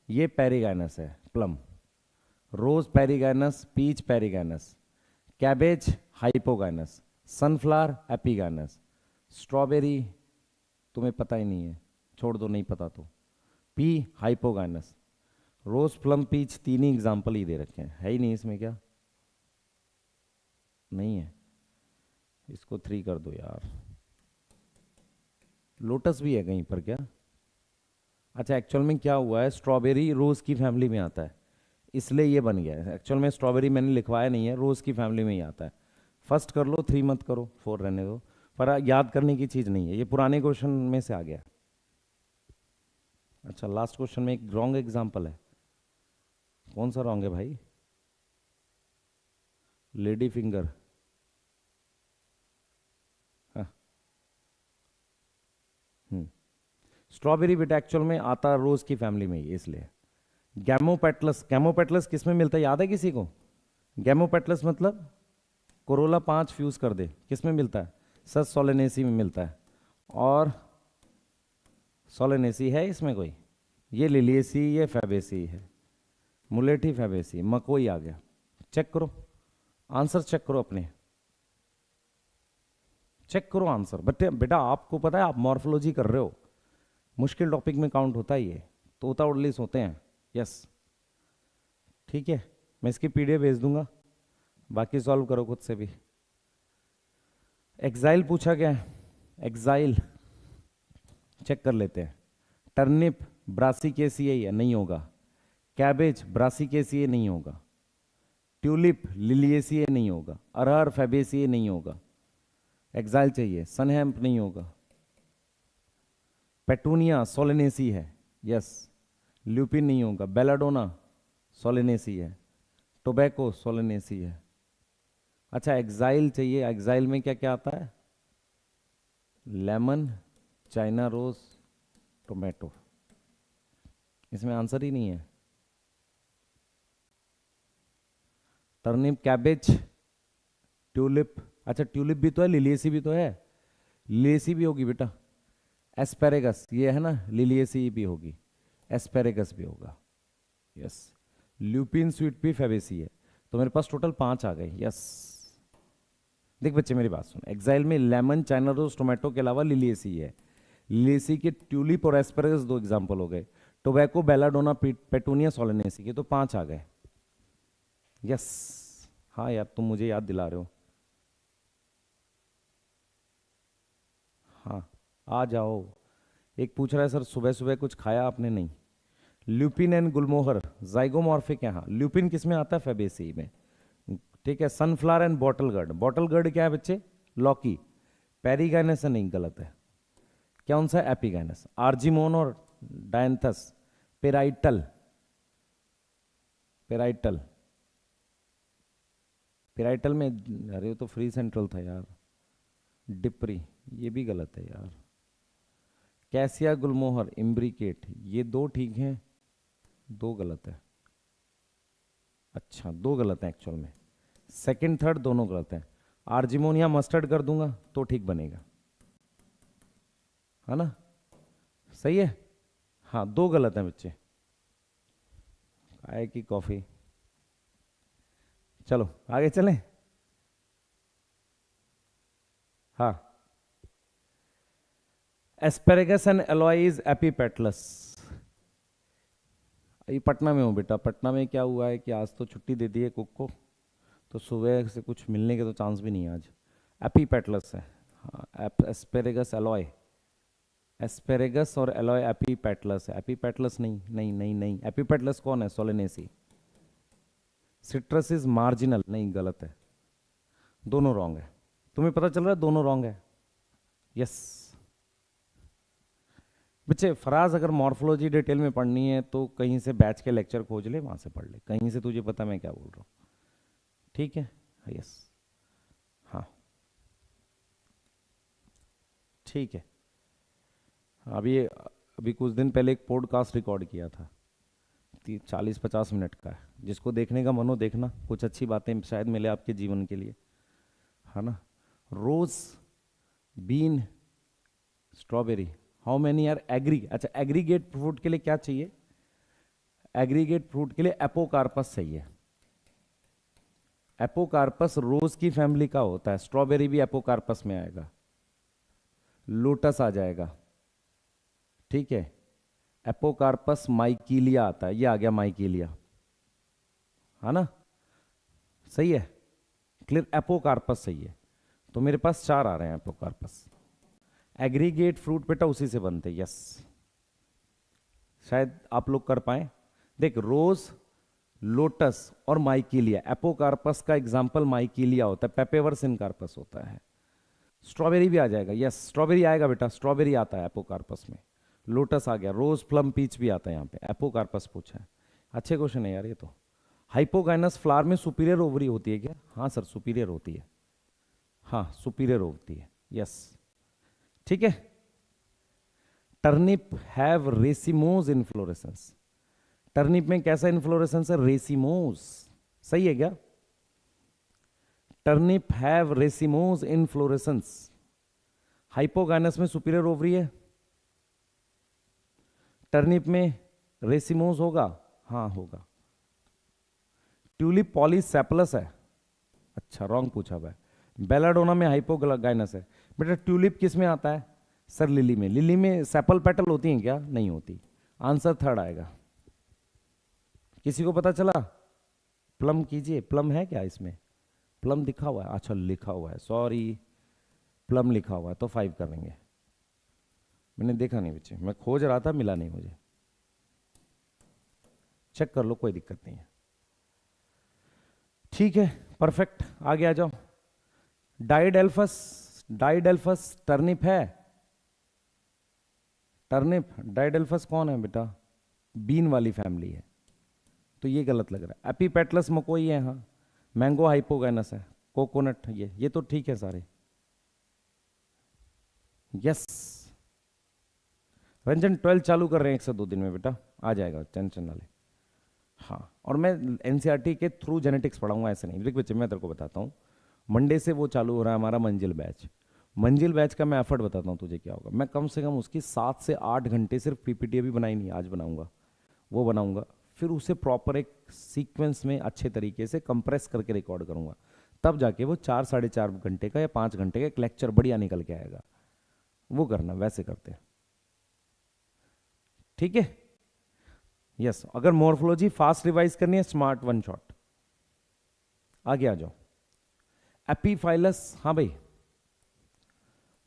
ये पेरिगाइनस है plum. Rose perigynous, peach perigynous, cabbage hypogynous, sunflower epigynous, strawberry तुम्हें पता ही नहीं है, छोड़ दो नहीं पता तो, पी हाइपोगाइनस। रोज प्लम पीच 3 ही एग्जाम्पल ही दे रखे हैं, है ही नहीं इसमें क्या? नहीं है, इसको 3 कर दो यार। लोटस भी है कहीं पर क्या? अच्छा, एक्चुअल में क्या हुआ है, स्ट्रॉबेरी रोज की फैमिली में आता है, इसलिए ये बन गया है। एक्चुअल में स्ट्रॉबेरी मैंने लिखवाया नहीं है, रोज की फैमिली में ही आता है। फर्स्ट कर लो, 3 मत करो, 4 रहने दो, पर याद करने की चीज़ नहीं है, ये पुराने क्वेश्चन में से आ गया। अच्छा, लास्ट क्वेश्चन में एक रॉन्ग एग्जाम्पल है। कौन सा रॉन्ग है भाई? Lady finger. स्ट्रॉबेरी बेटा एक्चुअल में आता रोज की फैमिली में ही, इसलिए। गैमोपेटलस, गैमोपेटलस किस में मिलता है, याद है किसी को? गैमोपेटलस मतलब कोरोला 5 फ्यूज कर दे, किस में मिलता है? सर सोलेनेसी में मिलता है। और सोलेनेसी है इसमें कोई? ये लिलिएसी, ये फैबेसी है, मुलेठी फैबेसी, मकोई आ गया। चेक करो आंसर, चेक करो अपने, चेक करो आंसर। बट बेटा आपको पता है आप मॉर्फोलॉजी कर रहे हो, मुश्किल टॉपिक में काउंट होता ही है, तोता उड़ली सोते हैं। यस, ठीक है, मैं इसकी पीडीएफ भेज दूंगा, बाकी सॉल्व करो खुद से भी। एक्साइल पूछा क्या है, एक्साइल चेक कर लेते हैं। टर्निप ब्रासिकेसिए नहीं होगा, कैबेज ब्रासिकेसिए नहीं होगा, ट्यूलिप लिलिएसिए नहीं होगा, अरहर फैबेसिए नहीं होगा, एक्साइल चाहिए। सनहैम्प नहीं होगा, पेटूनिया सोलेनेसी है, यस। ल्यूपिन नहीं होगा, बेलाडोना सोलेनेसी है, टोबैको सोलेनेसी है। अच्छा, एक्साइल चाहिए, एक्साइल में क्या क्या आता है, लेमन, चाइना रोज, टोमेटो। इसमें आंसर ही नहीं है। टर्निप, कैबेज, ट्यूलिप, अच्छा ट्यूलिप भी तो है, लिलिएसी भी तो है, लिलिएसी भी होगी बेटा। एस्पेरेगस ये है ना, लिलिएसी भी होगी, एस्पेरेगस भी होगा, yes. Lupin, sweet pea, Fabaceae है। तो मेरे पास टोटल 5 आ गए, यस। देख बच्चे मेरी बात सुन, एक्साइल में लेमन, चाइना रोज, टोमेटो के अलावा लिलिएसी है। लिलिएसी के ट्यूलिप और एस्पेरेगस 2 एग्जाम्पल हो गए। टोबैको, बेलाडोना, पेटूनिया सोलेनेसी के तो 5 आ गए, यस। हाँ यार, तुम मुझे याद दिला रहे हो। हाँ आ जाओ। एक पूछ रहा है सर सुबह सुबह कुछ खाया आपने, नहीं। ल्यूपिन एंड गुलमोहर जाइगोमॉर्फिक है, हाँ। ल्यूपिन किस में आता है, फैबेसी में, ठीक है। सनफ्लावर एंड बॉटल गर्ड, बॉटल गर्ड क्या है बच्चे, लौकी। पेरीगाइनस नहीं, गलत है। कौन सा, एपीगाइनस। आर्जिमोन और डायंथस, पेराइटल, पेराइटल, पेराइटल में, अरे वो तो फ्री सेंट्रल था यार। डिप्री, ये भी गलत है यार। कैसिया, गुलमोहर, इम्ब्रिकेट, ये 2 ठीक हैं, 2 गलत है। अच्छा 2 गलत है एक्चुअल में, सेकंड थर्ड दोनों गलत हैं। आर्जिमोन या मस्टर्ड कर दूंगा तो ठीक बनेगा, है ना, सही है। हाँ 2 गलत हैं बच्चे। आए की कॉफी, चलो आगे चलें। हाँ, asparagus and alloy is epipetalous. ये पटना में हूँ बेटा, पटना में क्या हुआ है कि आज तो छुट्टी दे दी है कुक को, तो सुबह से कुछ मिलने के तो चांस भी नहीं है आज। एपीपेटलस है, हाँ। एस्पेरेगस एलोई, एस्पेरेगस और एलोई एपीपेटलस है। एपीपेटलस नहीं, नहीं नहीं नहीं, एपीपेटलस कौन है, सोलेनेसी। सिट्रस इज मार्जिनल, नहीं गलत है, दोनों रॉन्ग है। तुम्हें पता चल रहा है दोनों रॉन्ग है, यस। बच्चे फराज अगर मॉर्फोलॉजी डिटेल में पढ़नी है तो कहीं से बैच के लेक्चर खोज ले, वहां से पढ़ ले, कहीं से तुझे पता मैं क्या बोल रहा हूँ, ठीक है, यस। हाँ ठीक है। अभी कुछ दिन पहले एक पॉडकास्ट रिकॉर्ड किया था, 40-50 मिनट का है, जिसको देखने का मन हो देखना, कुछ अच्छी बातें शायद मिले आपके जीवन के लिए, है ना। Rose, bean, strawberry, how many are agree. अच्छा एग्रीगेट फ्रूट के लिए क्या चाहिए, एग्रीगेट फ्रूट के लिए एपोकार्पस चाहिए। एपोकार्पस रोज की फैमिली का होता है, स्ट्रॉबेरी भी एपोकार्पस में आएगा, लोटस आ जाएगा, ठीक है। एपोकार्पस माइकीलिया आता है, ये आ गया माइकीलिया, है ना, सही है, क्लियर। एपोकार्पस सही है, तो मेरे पास 4 आ रहे हैं एपोकार्पस। एग्रीगेट फ्रूट बेटा उसी से बनते, यस, शायद आप लोग कर पाए। देख रोज, लोटस और माइकीलिया, एपोकार्पस का एग्जाम्पल माइकीलिया होता है, पेपेवर इनकार्पस होता है। स्ट्रॉबेरी भी आ जाएगा, यस स्ट्रॉबेरी आएगा बेटा, स्ट्रॉबेरी आता है एपोकार्पस में। लोटस आ गया, रोज, प्लम, पीच भी आता है यहाँ पे, एपोकार्पस पूछा है। अच्छे क्वेश्चन है यार ये तो। हाइपोगाइनस फ्लावर में सुपीरियर ओवरी होती है क्या, हाँ सर सुपीरियर होती है, हाँ सुपीरियर होती है, यस, ठीक है। Turnip have racemose inflorescence, turnip में कैसा इन्फ्लोरेसेंस है, रेसिमोज, सही है क्या। Turnip have racemose inflorescence, hypogynous में सुपीरियर ओवरी है, टर्निप में रेसिमोज होगा, हाँ होगा। ट्यूलिप पॉलीसेपलस है, अच्छा रॉन्ग पूछा भाई। बेलाडोना में हाइपोगाइनस है बेटा। ट्यूलिप किस में आता है सर, लिली में। लिली में सेपल पेटल होती हैं क्या, नहीं होती। आंसर थर्ड आएगा। किसी को पता चला? प्लम कीजिए, प्लम है क्या इसमें? प्लम दिखा हुआ है, अच्छा लिखा हुआ है, सॉरी प्लम लिखा हुआ है, तो 5 करेंगे। मैंने देखा नहीं बच्चे, मैं खोज रहा था, मिला नहीं मुझे। चेक कर लो, कोई दिक्कत नहीं है। ठीक है, परफेक्ट। आगे आ जाओ। डाइडेल्फस, डाइडेल्फस टर्निप है? टर्निप, डाइडेल्फस कौन है बेटा? बीन वाली फैमिली है, तो ये गलत लग रहा है। एपीपेटलस मकोई है, हाँ। मैंगो हाइपोगैनस है, कोकोनट, ये तो ठीक है सारे। यस रंजन, 12 चालू कर रहे हैं 1 से 2 दिन में बेटा, आ जाएगा, टेंशन ना ले। हाँ, और मैं एनसीईआरटी के थ्रू जेनेटिक्स पढ़ाऊंगा, ऐसे नहीं। देख बच्चे, मैं तेरे को बताता हूँ, मंडे से वो चालू हो रहा है हमारा मंजिल बैच। मंजिल बैच का मैं एफर्ट बताता हूँ तुझे क्या होगा। मैं कम से कम उसकी 7 से 8 घंटे सिर्फ पीपीटी अभी बनाई नहीं, आज बनाऊंगा, वो बनाऊंगा, फिर उसे प्रॉपर एक सीक्वेंस में अच्छे तरीके से कंप्रेस करके रिकॉर्ड करूंगा, तब जाके वो 4 साढ़े 4 घंटे का या 5 घंटे का एक लेक्चर बढ़िया निकल के आएगा। वो करना, वैसे करते हैं, ठीक है। यस, अगर मॉर्फोलॉजी फास्ट रिवाइज करनी है, स्मार्ट वन शॉट। आगे आ जाओ। एपीफाइलस, हाँ भाई।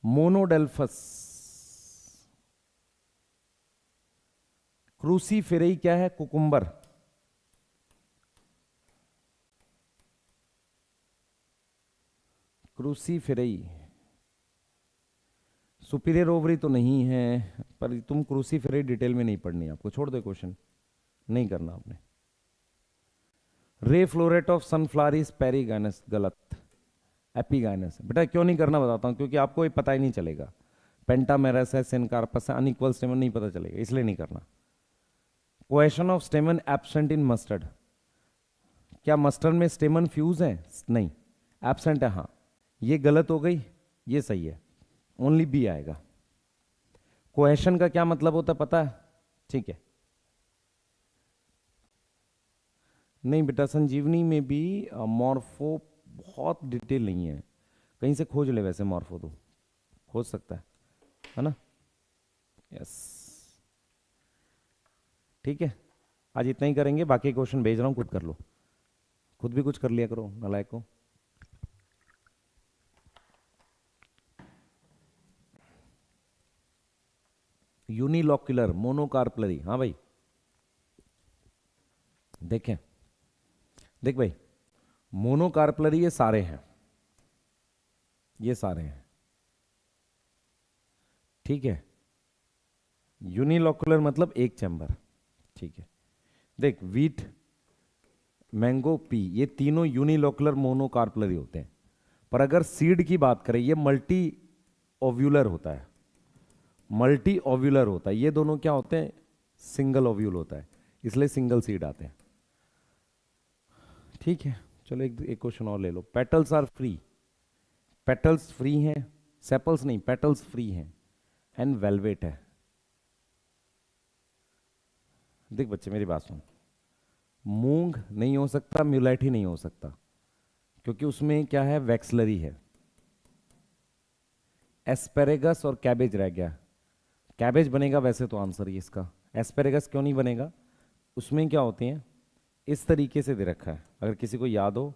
मोनोडेल्फस, क्रूसीफेरेई क्या है? कुकुम्बर। क्रूसीफेरेई सुपीरियर ओवरी तो नहीं है, पर तुम क्रूसीफेरेई डिटेल में नहीं पढ़नी, आपको छोड़ दो, क्वेश्चन नहीं करना आपने। रे फ्लोरेट ऑफ सनफ्लावरिस पेरीगाइनस, गलत। एपीगाइनस बेटा, क्यों नहीं करना बताता हूं, क्योंकि आपको ये पता ही नहीं चलेगा। पेंटामेरस है, सिनकार्पस है, अनइक्वल स्टेमन नहीं पता चलेगा, इसलिए नहीं करना। Question of स्टेमन absent in mustard, क्या मस्टर्ड में स्टेमन फ्यूज है? नहीं, एब्सेंट है, हाँ। ये गलत हो गई, ये सही है, ओनली बी आएगा। क्वेश्चन का क्या मतलब होता है पता है? ठीक है, नहीं बेटा, संजीवनी में भी मॉर्फो बहुत डिटेल नहीं है, कहीं से खोज ले, वैसे मॉर्फो तो खोज सकता है ना? यस, ठीक है, आज इतना ही करेंगे, बाकी क्वेश्चन भेज रहा हूं, खुद कर लो, खुद भी कुछ कर लिया करो नालायक को। यूनिलॉक्युलर मोनोकार्पलरी, हाँ भाई, देखें, देख भाई, मोनोकार्पलरी ये सारे हैं, ये सारे हैं, ठीक है। यूनिलॉक्युलर मतलब एक चैम्बर, ठीक है। देख, वीट, मैंगो, पी, ये तीनों यूनिलॉक्युलर मोनोकार्पलरी होते हैं, पर अगर सीड की बात करें, ये मल्टी ओव्यूलर होता है, मल्टी ओव्यूलर होता है। ये दोनों क्या होते हैं? सिंगल ओव्यूल होता है, इसलिए सिंगल सीड आते हैं, ठीक है। चलो एक क्वेश्चन और ले लो। Petals are free, petals free हैं, सेपल्स नहीं, पेटल्स फ्री हैं, एंड वेलवेट है। देख बच्चे, मेरी बात सुन, मूंग नहीं हो सकता, म्यूलेट ही नहीं हो सकता, क्योंकि उसमें क्या है? वैक्सलरी है। एस्पेरेगस और कैबेज रह गया, कैबेज बनेगा वैसे तो आंसर ये इसका, एस्पेरेगस क्यों नहीं बनेगा? उसमें क्या होती हैं, इस तरीके से दे रखा है, अगर किसी को याद हो,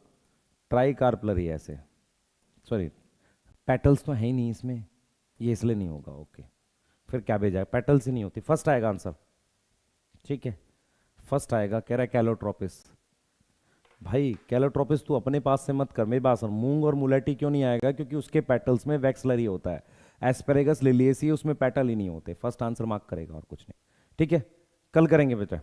ट्राई कार्पलरी ऐसे, सॉरी पेटल्स तो है ही नहीं इसमें, ये इसलिए नहीं होगा, ओके। फिर कैबेज आएगा, पेटल्स ही नहीं होती, फर्स्ट आएगा आंसर, ठीक है, फर्स्ट आएगा। कह रहा है कैलोट्रोपिस, भाई कैलोट्रोपिस तू अपने पास से मत कर, मेरी बात सुन। मूंग और मुलेटी क्यों नहीं आएगा? क्योंकि उसके पेटल्स में वैक्सलरी होता है। एस्पेरेगस लिलिएसी, उसमें पेटल ही नहीं होते। फर्स्ट आंसर मार्क करेगा, और कुछ नहीं, ठीक है। कल करेंगे बेटा,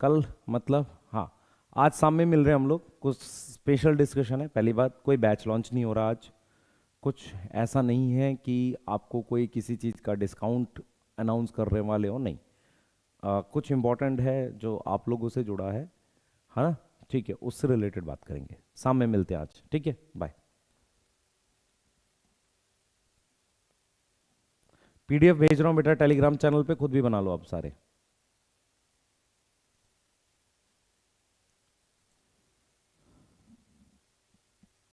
कल मतलब हाँ, आज शाम में मिल रहे हैं हम लोग, कुछ स्पेशल डिस्कशन है। पहली बात, कोई बैच लॉन्च नहीं हो रहा आज, कुछ ऐसा नहीं है कि आपको कोई किसी चीज़ का डिस्काउंट अनाउंस कर रहे वाले हो, नहीं। कुछ इंपॉर्टेंट है जो आप लोगों से जुड़ा है ना, ठीक है, उससे रिलेटेड बात करेंगे। शाम में मिलते हैं आज, ठीक है, बाय। पीडीएफ भेज रहा हूँ बेटा टेलीग्राम चैनल पे, खुद भी बना लो आप सारे।